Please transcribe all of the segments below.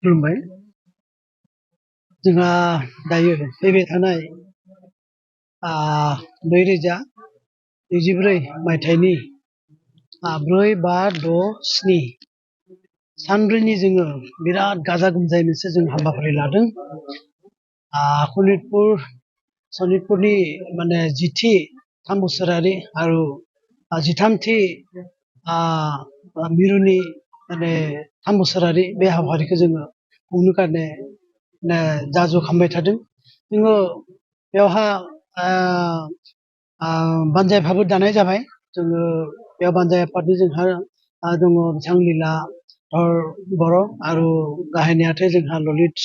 खुलुमबाय जोंहा दायो फैबाय थानाय 2024 मायथाइनि 4-5-6-7 सानब्रैनि जोङो बिराद गाजा गोमजायै मोनसे जों हाबाफारि लादों। सनितपुरनि माने 10थि 3 बोसोरारि आरो 13थि मिरुनि माने 3 बोसोरारि बे हाबाफारिखौ जोङो खुंनो थाखाय जाजु खालामबाय थादों। जोङो बेवहा बानजाय आफादबो दानाय जाबाय। जोङो बेयाव बानजाय आफादनि जोंहा दङ बिथां लीलाधर बर' आरो गाहाय नेहाथारि जोंहा ललित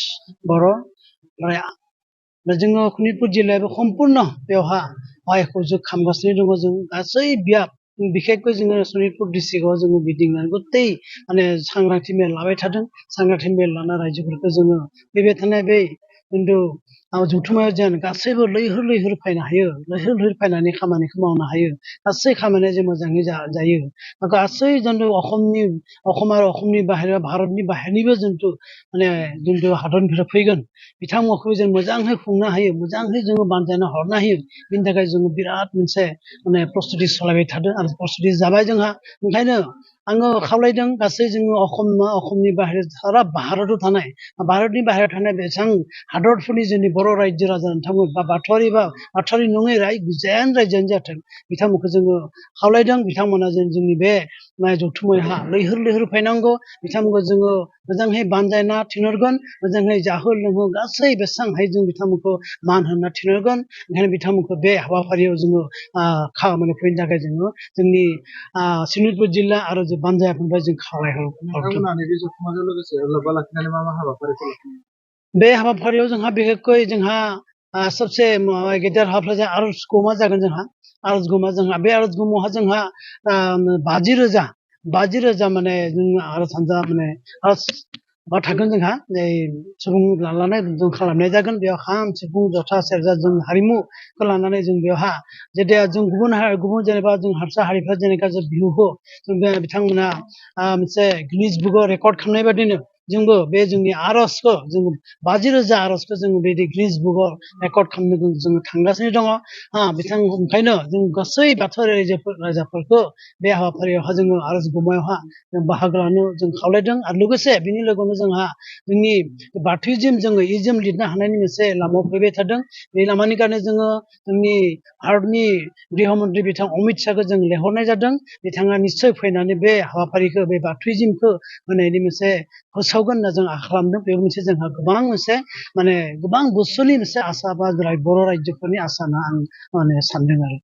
बर'। ओमफ्राय जोङो सनितपुर जिल्लायाबो सम्पुर्ण बेवहा सहायखौ जों खालामगासिनो दङ। जों गासै बियाब बिखेखকৈ जोङो सनितपुर डिस्ट्रिक्टआव जोङो गिदिंनानै गथै माने सांग्रांथि मेल लाबाय थादों। सांग्रांथि मेल लाना रायजोफोरखौ जोङो फैबाय थानाय बे खिन्थु जथुम्मायाव जेन गासैबो लैहोर लैहोर फैनो हायो, लैहोर लैहोर फैनानै खामानिखौ मावनो हायो, गासै खामानिया जे मोजाङै जायो। गासै जोंथ' असम आरो असमनि बाहेरा भारतनि बाहेरनिबो जोंथ' माने हादरनिफ्राय फैगोन बिथांमोनखौ जों मोजाङै खुंनो हायो, मोजाङै जोङो बानजायना हरनो हायो। बिनि थाखाय जोङो बिराद मोनसे माने प्रस्तुति सालायबाय थादों आरो प्रस्तुति जाबाय जोंहा। ओंखायनो आङो खावलायदों गासै जोङो असमनि बाहेरा सारा भारताव थानाय, भारतनि बाहेरायाव थानाय बेसेबां हादरफोरनि जोंनि बर' रायजो राजा नोंथांमोन बा बाथौआरि नङै गोजान रायजोआनो जाथों बिथांमोनखौ जोङो खावलायदों। बिथांमोना जोंनि बे जथुम्मायावहा लैहोर लैहोर फैनांगौ। बिथांमोनखौ जोङो मोजाङै बानजायना थिनहरगोन, मोजाङै जाहो लोंहो गासै बेसेबां हायो जों बिथांमोनखौ मान होना थिनहरगोन। ओंखायनो बिथांमोनखौ बे हाबाफारियाव जोङो खामानि फैनो थाखाय जोङो जोंनि सनितपुर जिल्ला आरो बानजाय आफादनिफ्राय जों खावलायहरदों। बे हाबाफारियाव जोंहा बिखेखকৈ जोंहा सबसे गेदेर हाबाफारि आर'जगौमा जागोन। जोंहा आर'जगौमा बे आर'जगौमायावहा जोंहा 50,000 माने जों आर'ज हानजा माने आर'ज थागोन। जोंहा सुबुं लानानै जों खालामनाय जागोन। बेयाव खाम सिफुं जथा सेरजा जों हारिमुखौ लानानै जों बेवहा जेथिया जों गुबुन जेनेबा जों हारसा हारिफ्रा जेनेबा जों बिहुखौ जों बिथांमोना मोनसे गिनिज बुकआव रेकर्ड खालामनाय बादिनो जोंबो बे जोंनि आर'जखौ जों 50,000 आर'जखौ जों बे गिनिज बुकआव रेकर्ड खालामनो जों थांगासिनो दङ। ओंखायनो जों गासै बाथौ रायजोफोरखौ बे हाबाफारियावहा जोङो आर'जगौमायावहा जों बाहागो लानो जों खावलायदों। आरो लोगोसे बिनि लोगोआवनो जोंहा जोंनि बाथौइज्म जोङो इज्म लिरनो हानायनि मोनसे लामायाव फैबाय थादों। बे लामानि खारनै जोङो जोंनि भारतनि गृह मन्त्रि बिथां अमित शाहखौ जों लेंहरनाय जादों। बिथाङा निस्सय फैनानै बे हाबाफारिखौ बे बाथौइज्मखौ होनायनि मोनसे फोसावगोन होनना जों आसा खालामदों। बे मोनसे जोंहा गोबां मोनसे माने गोबां बोसोरनि मोनसे आसा बा बर' रायजोफोरनि आसा होनना आं सानदों आरो।